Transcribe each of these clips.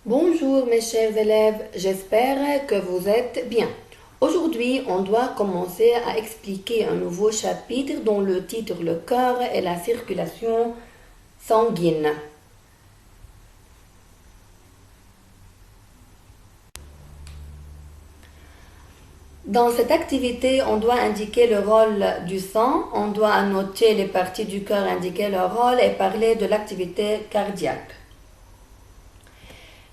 Bonjour mes chers élèves, j'espère que vous êtes bien. Aujourd'hui, on doit commencer à expliquer un nouveau chapitre dont le titre Le cœur et la circulation sanguine. Dans cette activité, on doit indiquer le rôle du sang, on doit annoter les parties du cœur, indiquer leur rôle et parler de l'activité cardiaque.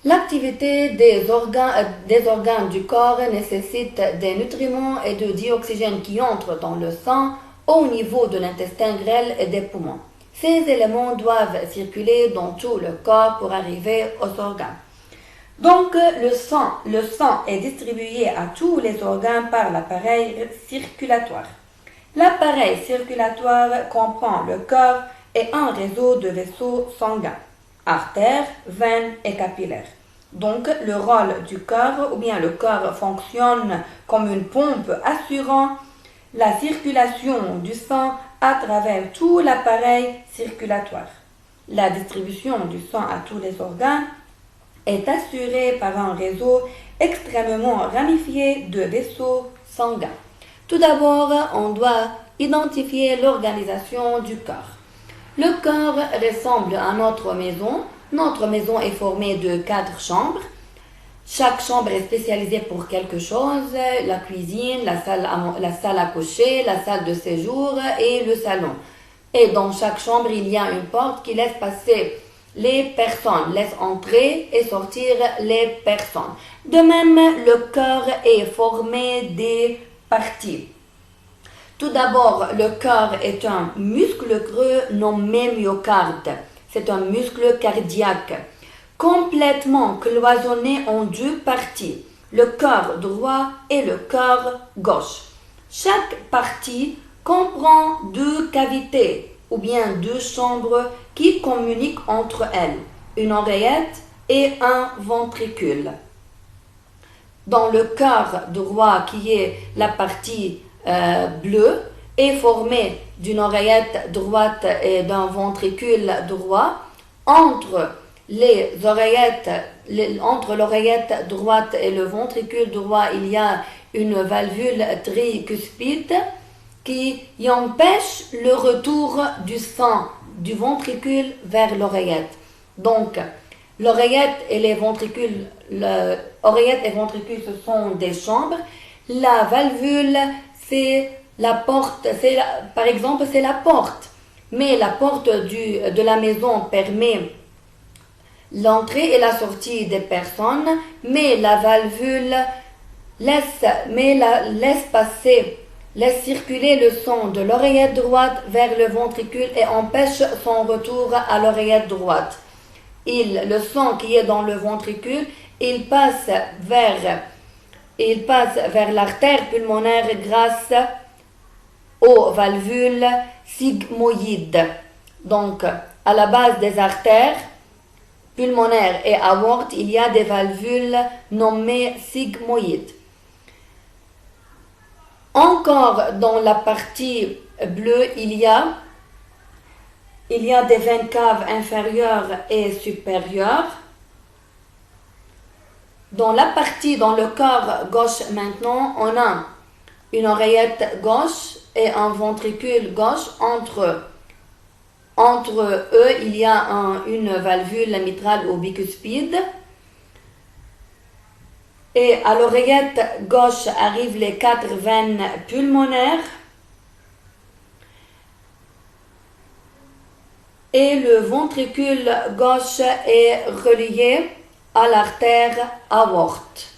L'activité des organes du corps nécessite des nutriments et de dioxygène qui entrent dans le sang au niveau de l'intestin grêle et des poumons. Ces éléments doivent circuler dans tout le corps pour arriver aux organes. Donc, le sang est distribué à tous les organes par l'appareil circulatoire. L'appareil circulatoire comprend le cœur et un réseau de vaisseaux sanguins, artères, veines et capillaires. Donc, le rôle du cœur, ou bien le cœur fonctionne comme une pompe assurant la circulation du sang à travers tout l'appareil circulatoire. La distribution du sang à tous les organes est assurée par un réseau extrêmement ramifié de vaisseaux sanguins. Tout d'abord, on doit identifier l'organisation du cœur. Le cœur ressemble à notre maison. Notre maison est formée de 4 chambres. Chaque chambre est spécialisée pour quelque chose, la cuisine, la salle à coucher, la salle de séjour et le salon. Et dans chaque chambre, il y a une porte qui laisse passer les personnes, laisse entrer et sortir les personnes. De même, le cœur est formé des parties. Tout d'abord, le cœur est un muscle creux nommé myocarde. C'est un muscle cardiaque, complètement cloisonné en 2 parties, le cœur droit et le cœur gauche. Chaque partie comprend 2 cavités, ou bien 2 chambres qui communiquent entre elles, une oreillette et un ventricule. Dans le cœur droit, qui est la partie bleue, est formé d'une oreillette droite et d'un ventricule droit. Entre l'oreillette droite et le ventricule droit, il y a une valvule tricuspide qui empêche le retour du sang du ventricule vers l'oreillette. Donc, l'oreillette et ventricule, ce sont des chambres. La valvule, c'est la porte, par exemple, c'est la porte. Mais la porte de la maison permet l'entrée et la sortie des personnes, mais la valvule laisse circuler le sang de l'oreillette droite vers le ventricule et empêche son retour à l'oreillette droite. Le sang qui est dans le ventricule, il passe vers l'artère pulmonaire grâce aux valvules sigmoïdes. Donc, à la base des artères pulmonaires et aortes, il y a des valvules nommées sigmoïdes. Encore dans la partie bleue, il y a des veines caves inférieures et supérieures. Dans le cœur gauche maintenant, on a une oreillette gauche et un ventricule gauche. Entre eux, il y a une valvule mitrale ou bicuspide. Et à l'oreillette gauche arrivent les 4 veines pulmonaires. Et le ventricule gauche est relié à l'artère aorte.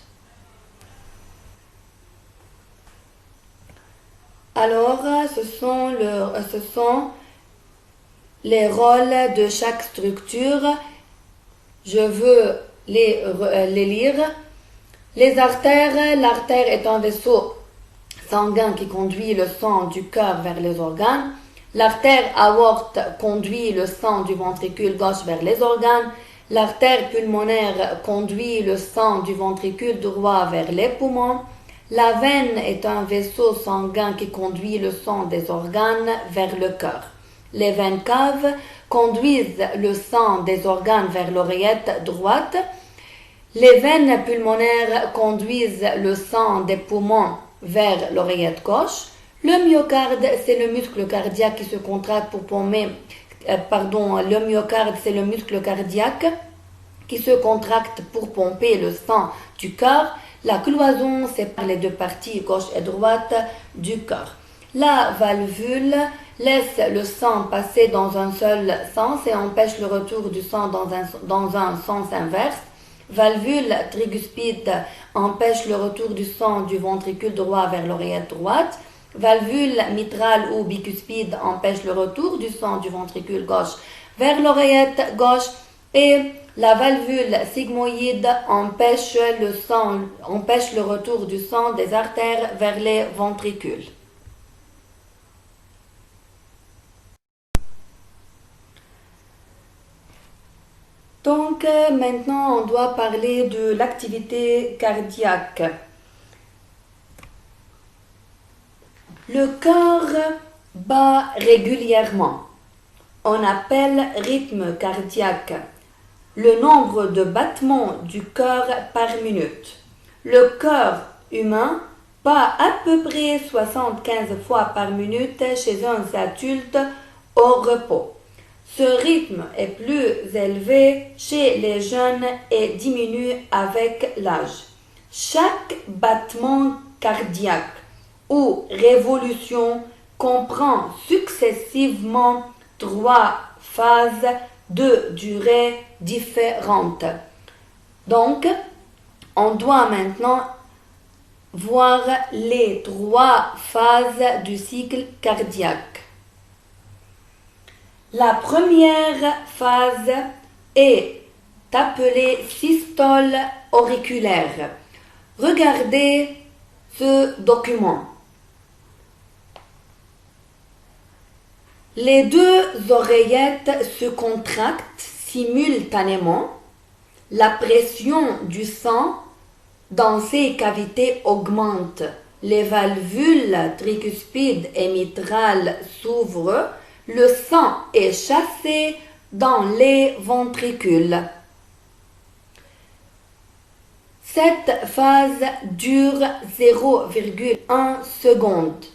Alors, ce sont les rôles de chaque structure. Je veux les lire. Les artères, l'artère est un vaisseau sanguin qui conduit le sang du cœur vers les organes. L'artère aorte conduit le sang du ventricule gauche vers les organes. L'artère pulmonaire conduit le sang du ventricule droit vers les poumons. La veine est un vaisseau sanguin qui conduit le sang des organes vers le cœur. Les veines caves conduisent le sang des organes vers l'oreillette droite Les veines pulmonaires conduisent le sang des poumons vers l'oreillette gauche. Le myocarde, c'est le muscle cardiaque qui se contracte pour pomper, le myocarde, c'est le muscle cardiaque qui se contracte pour pomper le sang du cœur. La cloison sépare les deux parties, gauche et droite, du cœur. La valvule laisse le sang passer dans un seul sens et empêche le retour du sang dans un sens inverse. Valvule triguspide empêche le retour du sang du ventricule droit vers l'oreillette droite. Valvule mitrale ou bicuspide empêche le retour du sang du ventricule gauche vers l'oreillette gauche. Et la valvule sigmoïde empêche le retour du sang des artères vers les ventricules. Donc maintenant on doit parler de l'activité cardiaque. Le cœur bat régulièrement. On appelle rythme cardiaque le nombre de battements du cœur par minute. Le cœur humain bat à peu près 75 fois par minute chez un adulte au repos. Ce rythme est plus élevé chez les jeunes et diminue avec l'âge. Chaque battement cardiaque ou révolution comprend successivement 3 phases de durée différentes. Donc, on doit maintenant voir les 3 phases du cycle cardiaque. La première phase est appelée systole auriculaire. Regardez ce document. Les 2 oreillettes se contractent simultanément. La pression du sang dans ces cavités augmente. Les valvules tricuspides et mitrales s'ouvrent. Le sang est chassé dans les ventricules. Cette phase dure 0,1 seconde.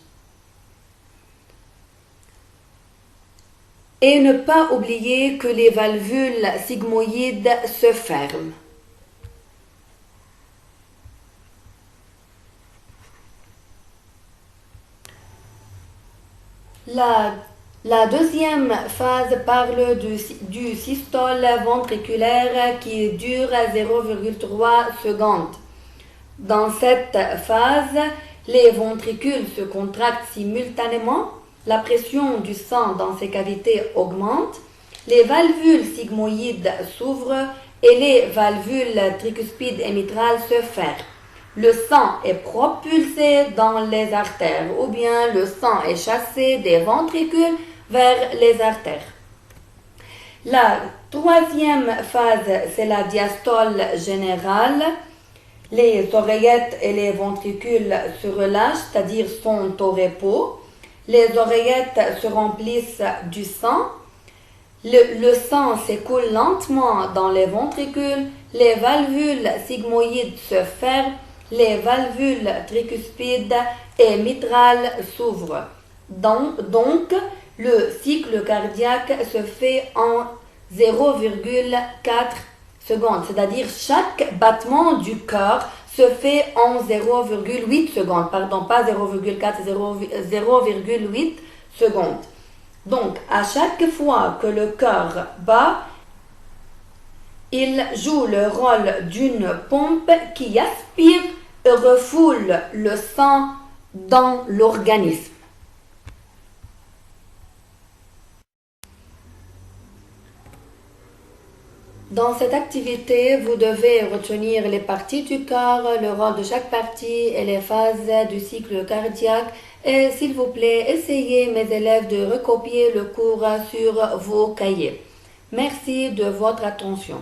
Et ne pas oublier que les valvules sigmoïdes se ferment. La deuxième phase parle du systole ventriculaire qui dure 0,3 secondes. Dans cette phase, les ventricules se contractent simultanément. La pression du sang dans ces cavités augmente, les valvules sigmoïdes s'ouvrent et les valvules tricuspides et mitrales se ferment. Le sang est propulsé dans les artères ou bien le sang est chassé des ventricules vers les artères. La troisième phase, c'est la diastole générale. Les oreillettes et les ventricules se relâchent, c'est-à-dire sont au repos. Les oreillettes se remplissent du sang. Le sang s'écoule lentement dans les ventricules. Les valvules sigmoïdes se ferment. Les valvules tricuspides et mitrales s'ouvrent. Donc, le cycle cardiaque se fait en 0,4 secondes. C'est-à-dire chaque battement du cœur se fait en 0,8 secondes, pardon, pas 0,4, 0,8 secondes. Donc, à chaque fois que le cœur bat, il joue le rôle d'une pompe qui aspire et refoule le sang dans l'organisme. Dans cette activité, vous devez retenir les parties du cœur, le rôle de chaque partie et les phases du cycle cardiaque. Et s'il vous plaît, essayez, mes élèves, de recopier le cours sur vos cahiers. Merci de votre attention.